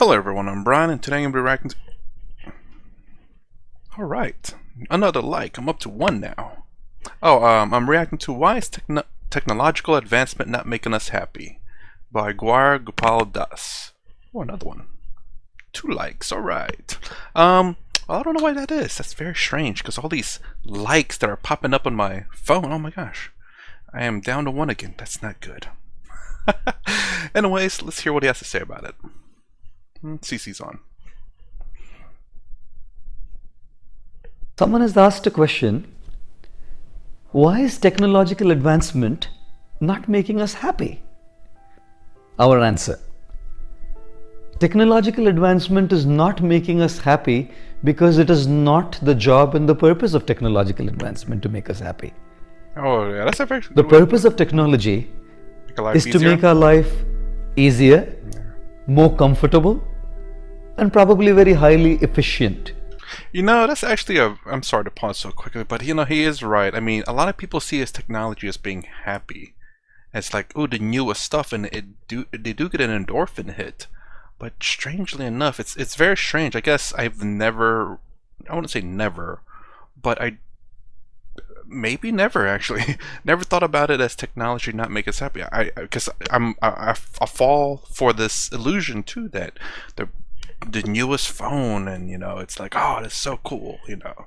Hello everyone, I'm Brian, and today I'm going to be reacting to... Alright, another like, I'm up to 1 now. I'm reacting to Why is Technological Advancement Not Making Us Happy? By Gaur Das. Oh, another one. 2 likes, alright. I don't know why that is, that's very strange, because all these likes that are popping up on my phone, oh my gosh. I am down to 1 again, that's not good. Anyways, let's hear what he has to say about it. CC's on. Someone has asked a question, why is technological advancement not making us happy? Our answer, technological advancement is not making us happy because it is not the job and the purpose of technological advancement to make us happy. Oh yeah, that's a very... The purpose of technology is to make our life easier, more comfortable, and probably very highly efficient. You know, that's actually a... I'm sorry to pause so quickly, but you know, he is right. I mean, a lot of people see his technology as being happy. It's like, oh, the newest stuff, and they do get an endorphin hit. But strangely enough, it's very strange. I guess I've never... I wouldn't say never, but maybe never actually never thought about it as technology not make us happy. Because I fall for this illusion too that the newest phone, and you know, it's like, oh, that's so cool, you know,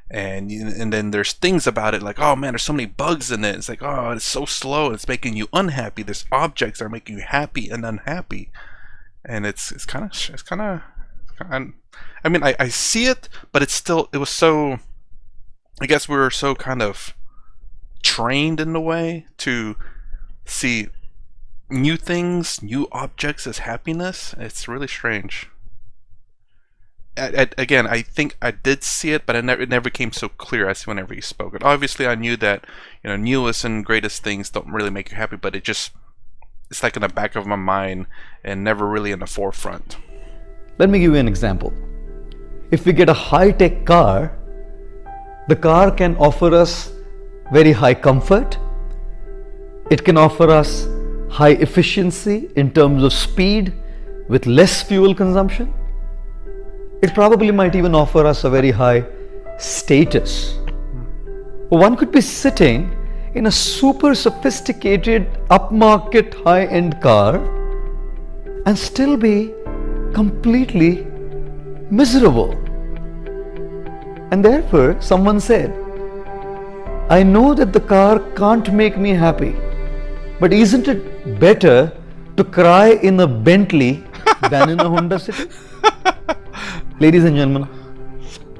and then there's things about it like, oh man, there's so many bugs in it. It's like, oh, it's so slow, it's making you unhappy. There's objects that are making you happy and unhappy, and it's kind of I mean, I see it, but it's still, it was so, I guess we were so kind of trained in a way to see new things, new objects as happiness. It's really strange. Again, I think I did see it, but it never came so clear as whenever he spoke it. Obviously, I knew that, you know, newest and greatest things don't really make you happy, but it's like in the back of my mind and never really in the forefront. Let me give you an example. If we get a high-tech car, the car can offer us very high comfort. It can offer us high efficiency in terms of speed with less fuel consumption. It probably might even offer us a very high status. One could be sitting in a super sophisticated upmarket high-end car and still be completely miserable. And therefore, someone said, I know that the car can't make me happy, but isn't it better to cry in a Bentley than in a Honda City? Ladies and gentlemen,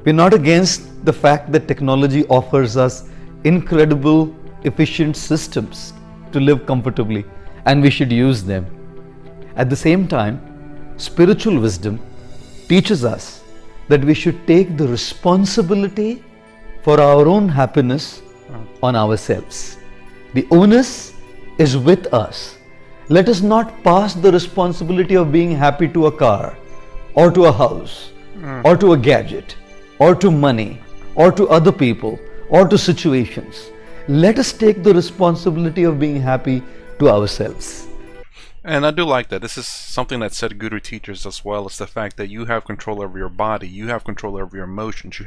we're not against the fact that technology offers us incredible, efficient systems to live comfortably, and we should use them. At the same time, spiritual wisdom teaches us that we should take the responsibility for our own happiness on ourselves. The onus is with us. Let us not pass the responsibility of being happy to a car, or to a house, or to a gadget, or to money, or to other people, or to situations. Let us take the responsibility of being happy to ourselves. And I do like that. This is something that Sadhguru teaches as well. It's the fact that you have control over your body, you have control over your emotions, you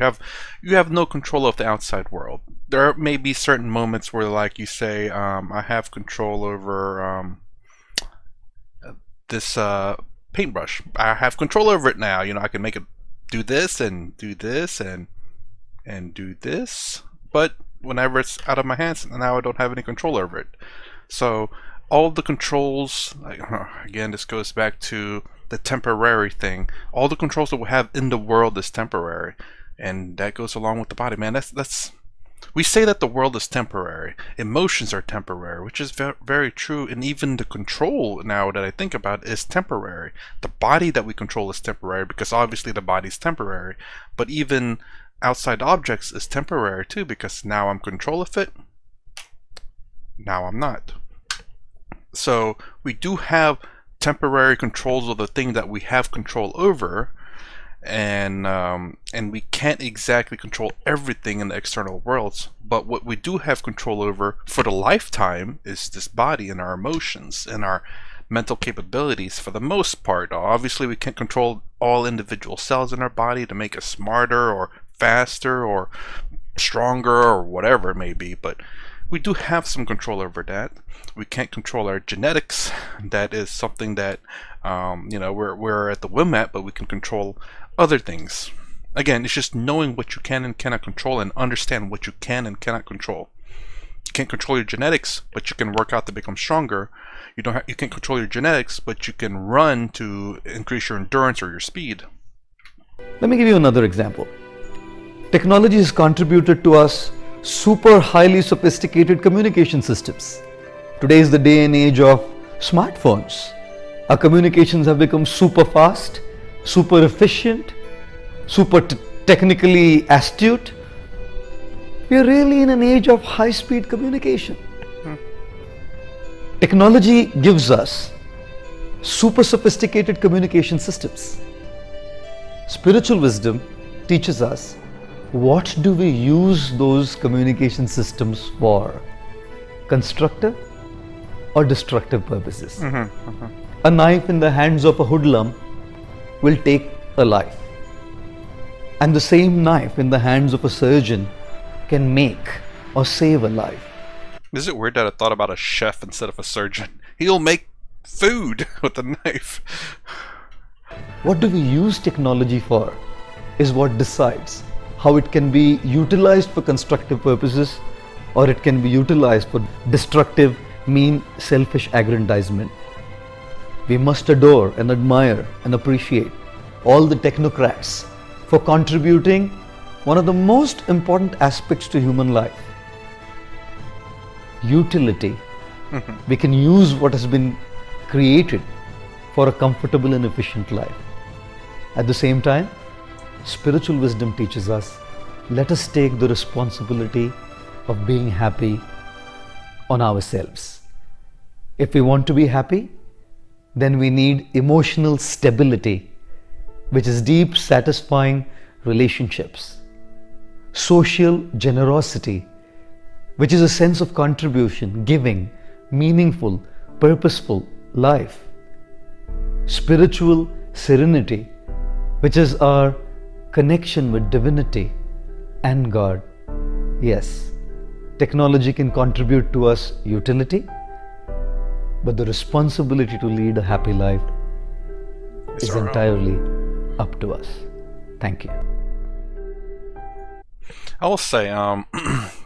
have no control of the outside world. There may be certain moments where, like you say, I have control over this paintbrush. I have control over it now. You know, I can make it do this and do this and do this. But whenever it's out of my hands, now I don't have any control over it. So all the controls, like, again, this goes back to the temporary thing. All the controls that we have in the world is temporary, and that goes along with the body, man. That's we say that the world is temporary, emotions are temporary, which is very true, and even the control, now that I think about it, is temporary. The body that we control is temporary, because obviously the body is temporary, but even outside objects is temporary too, because now I'm in control of it, now I'm not. So we do have temporary controls of the thing that we have control over, and we can't exactly control everything in the external worlds, but what we do have control over for the lifetime is this body and our emotions and our mental capabilities for the most part. Obviously, we can't control all individual cells in our body to make us smarter or faster or stronger or whatever it may be, but we do have some control over that. We can't control our genetics. That is something that we're at the whim at, but we can control other things. Again, it's just knowing what you can and cannot control and understand what you can and cannot control. You can't control your genetics, but you can work out to become stronger. You can't control your genetics, but you can run to increase your endurance or your speed. Let me give you another example. Technology has contributed to us super highly sophisticated communication systems. Today is the day and age of smartphones. Our communications have become super fast, super efficient, super technically astute. We are really in an age of high-speed communication. Technology gives us super sophisticated communication systems. Spiritual wisdom teaches us what do we use those communication systems for? Constructive or destructive purposes? A knife in the hands of a hoodlum will take a life, and the same knife in the hands of a surgeon can make or save a life. Is it weird that I thought about a chef instead of a surgeon? He'll make food with a knife. What do we use technology for is what decides how it can be utilized for constructive purposes or it can be utilized for destructive, mean, selfish aggrandizement. We must adore and admire and appreciate all the technocrats for contributing one of the most important aspects to human life: utility. We can use what has been created for a comfortable and efficient life. At the same time, spiritual wisdom teaches us, let us take the responsibility of being happy on ourselves. If we want to be happy, then we need emotional stability, which is deep, satisfying relationships. Social generosity, which is a sense of contribution, giving, meaningful, purposeful life. Spiritual serenity, which is our connection with divinity and God. Yes, technology can contribute to us utility, but the responsibility to lead a happy life is entirely up to us. Thank you. I will say,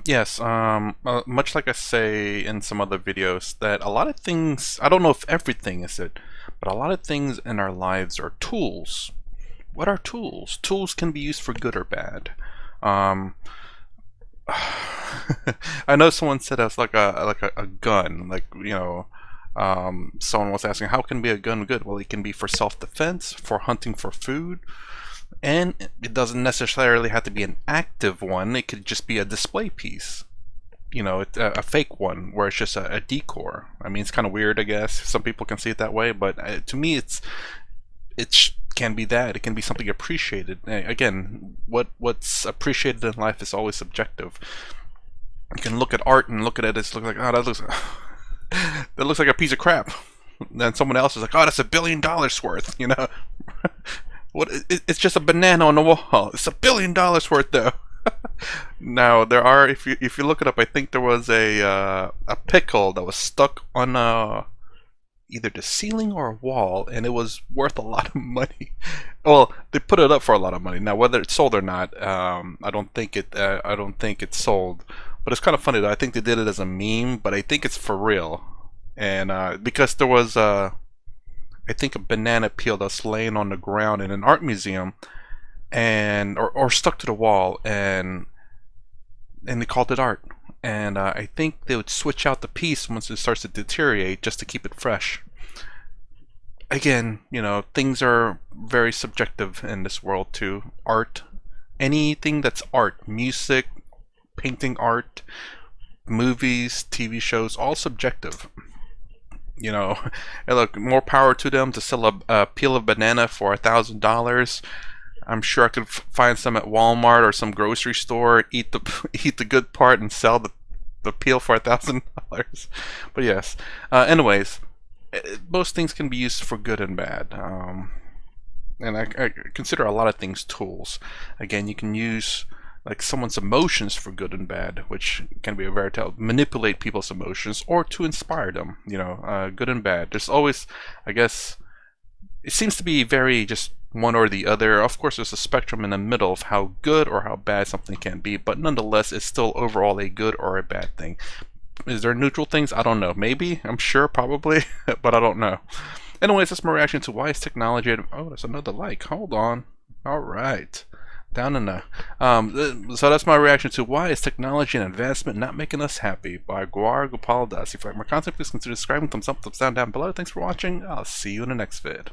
yes, much like I say in some other videos, that a lot of things, I don't know if everything is it, but a lot of things in our lives are tools. What are tools? Tools can be used for good or bad. I know someone said that's like a gun, someone was asking, how can be a gun good? Well, it can be for self-defense, for hunting for food, and it doesn't necessarily have to be an active one. It could just be a display piece, a fake one where it's just a decor. I mean, it's kind of weird, I guess. Some people can see it that way, but to me, it can be that. It can be something appreciated. Again, what's appreciated in life is always subjective. You can look at art and look at it, it's look like, oh, that looks like a piece of crap. Then someone else is like, oh, that's $1 billion worth, What? It's just a banana on the wall. It's $1 billion worth, though. Now there are, if you look it up, I think there was a pickle that was stuck on either the ceiling or a wall, and it was worth a lot of money. Well, they put it up for a lot of money. Now, whether it's sold or not, I don't think it's sold. But it's kind of funny though. I think they did it as a meme, but I think it's for real. And because there was I think a banana peel that's laying on the ground in an art museum, and or stuck to the wall, and they called it art. And I think they would switch out the piece once it starts to deteriorate just to keep it fresh. Again, things are very subjective in this world too. Art, anything that's art, music, painting art, movies, TV shows, all subjective. And look, more power to them to sell a peel of banana for $1,000. I'm sure I could find some at Walmart or some grocery store, eat the good part and sell the peel for $1,000. But yes, anyways, most things can be used for good and bad. And I consider a lot of things tools. Again, you can use like someone's emotions for good and bad, which can be a very manipulate people's emotions or to inspire them. Good and bad. There's always, I guess, it seems to be very just one or the other. Of course, there's a spectrum in the middle of how good or how bad something can be, but nonetheless, it's still overall a good or a bad thing. Is there neutral things? I don't know. Maybe. I'm sure, probably, but I don't know. Anyways, that's my reaction to why is technology... Oh, there's another like. Hold on. All right. Down in the... so that's my reaction to why is technology and advancement not making us happy by Gaur. If you like my content, please consider subscribing. Thumbs up, thumbs down below. Thanks for watching. I'll see you in the next vid.